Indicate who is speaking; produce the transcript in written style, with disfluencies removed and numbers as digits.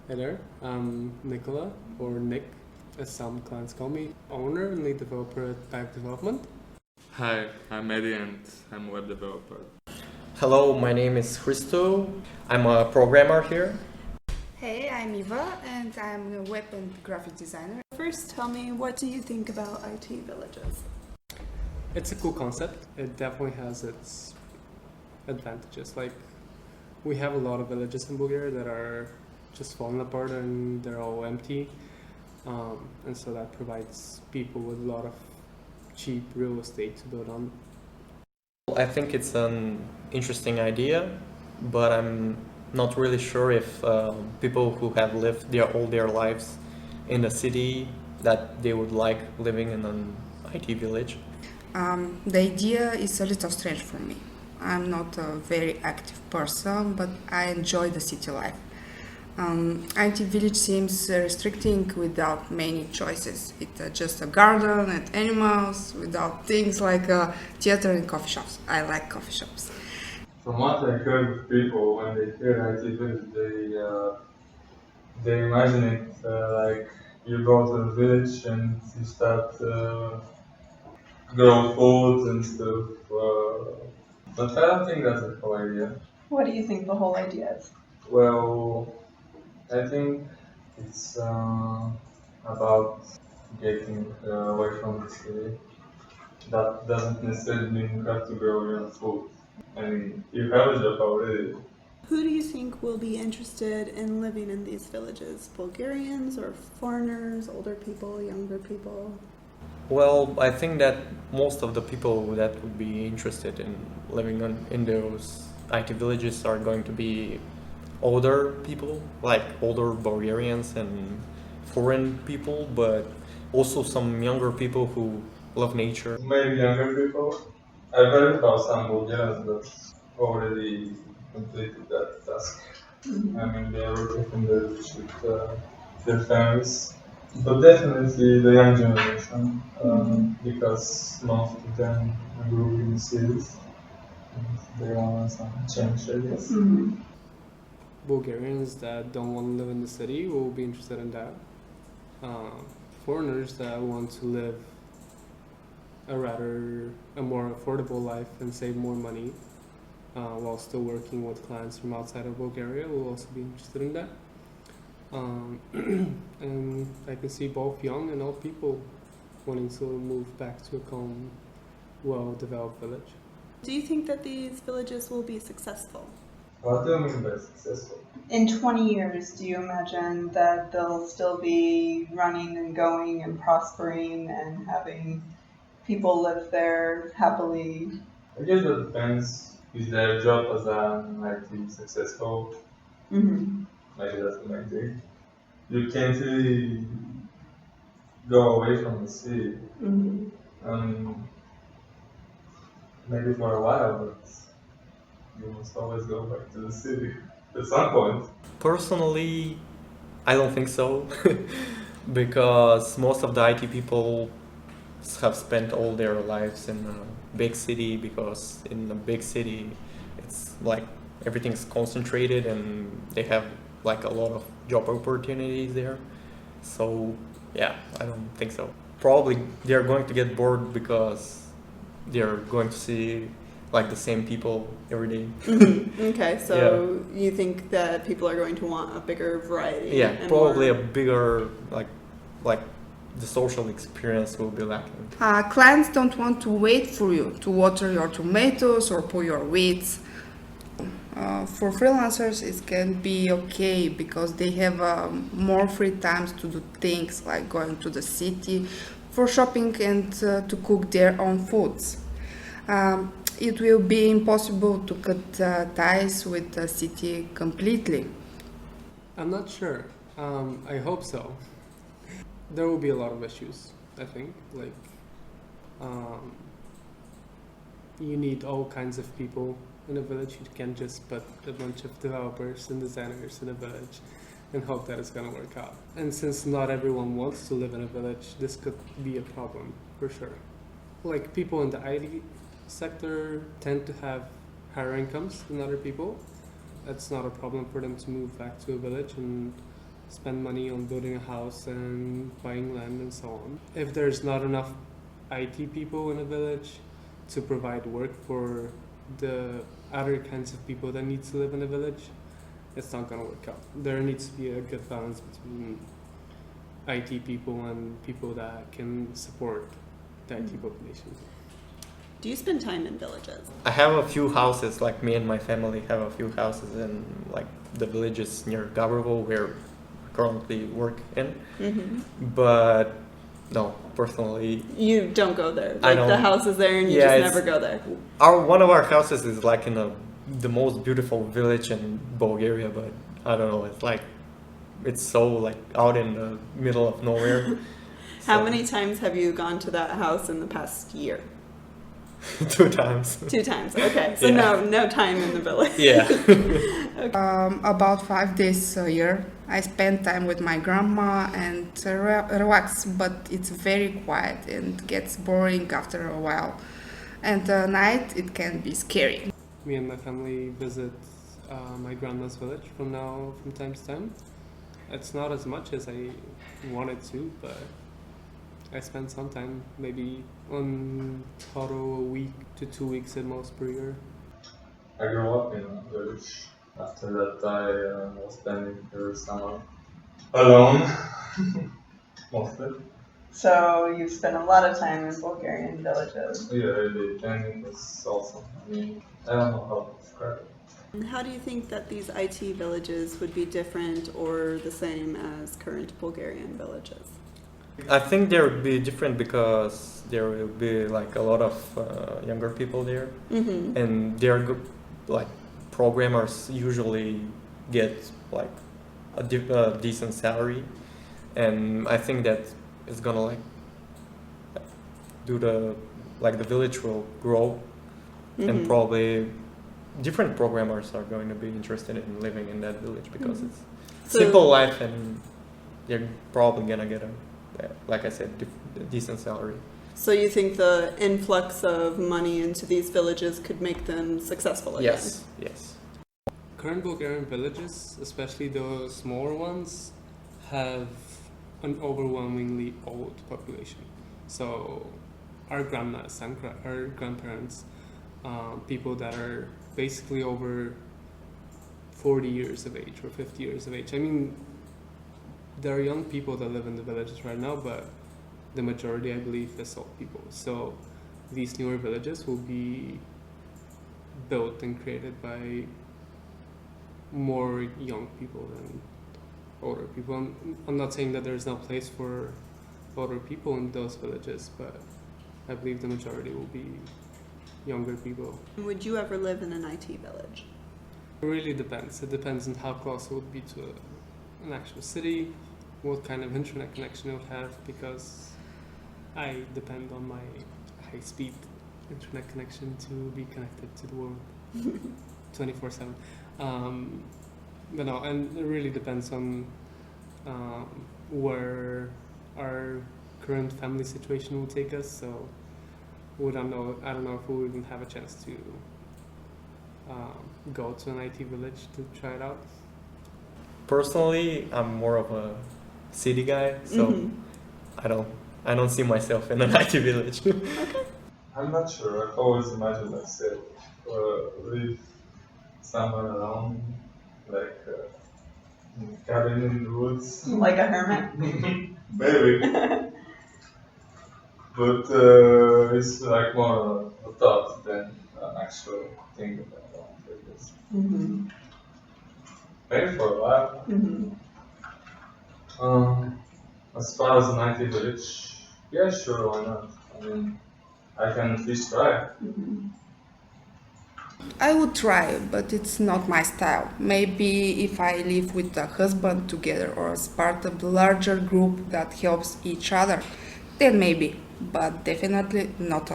Speaker 1: Hey there, I'm Nicola, or Nick, as some clients call me, owner and lead developer at Paiyak Development.
Speaker 2: Hi, I'm Eddie and I'm a web developer.
Speaker 3: Hello, my name is Christo. I'm a programmer here.
Speaker 4: Hey, I'm Eva and I'm a web and graphic designer.
Speaker 5: First, tell me, what do you think about IT villages?
Speaker 1: It's a cool concept. It definitely has its advantages. Like, we have a lot of villages in Bulgaria that are just falling apart and they're all empty. And so that provides people with a lot of cheap real estate to build on.
Speaker 3: I think it's an interesting idea, but I'm not really sure if people who have lived all their lives in a city that they would like living in an IT village.
Speaker 4: The idea is a little strange for me. I'm not a very active person, but I enjoy the city life. IT village seems restricting without many choices. It's just a garden and animals without things like theater and coffee shops. I like coffee shops.
Speaker 2: From what I heard of people, when they hear IT village, they imagine it like you go to the village and you start grow food and stuff. But I don't think that's a whole idea.
Speaker 5: What do you think the whole idea is?
Speaker 2: Well, I think it's about getting away from the city. That doesn't necessarily mean you have to grow your own food. I mean, you have a job already.
Speaker 5: Who do you think will be interested in living in these villages? Bulgarians or foreigners, older people, younger people?
Speaker 3: Well, I think that most of the people that would be interested in living in those IT villages are going to be older people, like older Bulgarians and foreign people, but also some younger people who love nature.
Speaker 2: Maybe younger people. I've heard about some Bulgarians that already completed that task. I mean, they are working from the village with their families. But definitely the young generation, because most of them grew in the cities. And they want some change, I guess.
Speaker 1: Bulgarians that don't want to live in the city will be interested in that. Foreigners that want to live a more affordable life and save more money while still working with clients from outside of Bulgaria will also be interested in that. And I can see both young and old people wanting to move back to a calm, well-developed village.
Speaker 5: Do you think that these villages will be successful?
Speaker 2: What do you mean by successful?
Speaker 6: In 20 years, do you imagine that they'll still be running and going and prospering and having people live there happily?
Speaker 2: I guess that depends. Is their job as an IT successful? Maybe that's the main thing. You can't really go away from the city. Maybe for a while, but you must always go back to the city at some point.
Speaker 3: Personally, I don't think so, because most of the IT people have spent all their lives in a big city, because in a big city it's like everything's concentrated and they have like a lot of job opportunities there. So yeah, I don't think so. Probably they're going to get bored because they're going to see like the same people every day.
Speaker 5: Okay, so you think that people are going to want a bigger variety?
Speaker 3: Yeah,
Speaker 5: and
Speaker 3: probably
Speaker 5: more...
Speaker 3: a bigger like the social experience will be lacking.
Speaker 4: Clients don't want to wait for you to water your tomatoes or pull your weeds. For freelancers, it can be okay because they have more free times to do things like going to the city for shopping and to cook their own foods. It will be impossible to cut ties with the city completely.
Speaker 1: I'm not sure. I hope so. There will be a lot of issues, I think. Like, you need all kinds of people in a village. You can't just put a bunch of developers and designers in a village and hope that it's going to work out. And since not everyone wants to live in a village, this could be a problem for sure. Like, people in the IT sector tend to have higher incomes than other people. That's not a problem for them to move back to a village and spend money on building a house and buying land and so on. If there's not enough IT people in a village to provide work for the other kinds of people that need to live in a village, it's not going to work out. There needs to be a good balance between IT people and people that can support the IT population.
Speaker 5: Do you spend time in villages?
Speaker 3: I have a few houses, like me and my family have a few houses in like the villages near Gabrovo where I currently work in.
Speaker 5: Mm-hmm.
Speaker 3: But no, personally,
Speaker 5: You don't go there.
Speaker 3: I
Speaker 5: Like
Speaker 3: don't-
Speaker 5: the house is there and you
Speaker 3: Yeah,
Speaker 5: just
Speaker 3: it's-
Speaker 5: never go there.
Speaker 3: one of our houses is like in the most beautiful village in Bulgaria, but I don't know, it's like it's so like out in the middle of nowhere.
Speaker 5: How
Speaker 3: So-
Speaker 5: many times have you gone to that house in the past year?
Speaker 3: 2 times.
Speaker 5: 2 times. Okay, so
Speaker 3: Yeah.
Speaker 5: no time in the village.
Speaker 3: Yeah.
Speaker 4: About 5 days a year. I spend time with my grandma and relax, but it's very quiet and gets boring after a while. And at night it can be scary.
Speaker 1: Me and my family visit my grandma's village from time to time. It's not as much as I wanted to, but I spend some time, maybe on total a week to 2 weeks at most per year.
Speaker 2: I grew up in a village. After that, I was spending every summer alone, mostly.
Speaker 6: So you've spent a lot of time in Bulgarian villages.
Speaker 2: Yeah, really, and it was awesome. I mean, I don't know how to describe it.
Speaker 5: And how do you think that these IT villages would be different or the same as current Bulgarian villages?
Speaker 3: I think there would be different because there will be like a lot of younger people there,
Speaker 5: Mm-hmm.
Speaker 3: and their like programmers usually get like a decent salary, and I think that it's gonna like do the village will grow, and probably different programmers are going to be interested in living in that village because it's
Speaker 5: So-
Speaker 3: simple life, and they're probably gonna get like I said, decent salary.
Speaker 5: So you think the influx of money into these villages could make them successful again?
Speaker 3: Yes.
Speaker 1: Current Bulgarian villages, especially the smaller ones, have an overwhelmingly old population. So our grandmas and our grandparents, people that are basically over 40 years of age or 50 years of age. I mean, there are young people that live in the villages right now, but the majority, I believe, is old people. So these newer villages will be built and created by more young people than older people. I'm not saying that there's no place for older people in those villages, but I believe the majority will be younger people.
Speaker 5: Would you ever live in an IT village?
Speaker 1: It really depends. It depends on how close it would be to an actual city, what kind of internet connection it would have, because I depend on my high-speed internet connection to be connected to the world 24/7. But no, and it really depends on where our current family situation will take us. So I don't know if we'll even have a chance to go to an IT village to try it out.
Speaker 3: Personally, I'm more of a city guy, so I don't see myself in an IT village.
Speaker 2: I'm not sure. I've always imagined myself live somewhere alone, like in a cabin in the woods.
Speaker 6: Like a hermit.
Speaker 2: Maybe. But it's like more a thought than an actual thing that I want to do.
Speaker 6: Mm-hmm.
Speaker 2: Maybe for a while.
Speaker 6: Mm-hmm.
Speaker 2: As far as an IT village, yeah, sure, why not? I mean, I can at least try.
Speaker 6: Mm-hmm.
Speaker 4: I would try, but it's not my style. Maybe if I live with a husband together or as part of a larger group that helps each other, then maybe, but definitely not alone.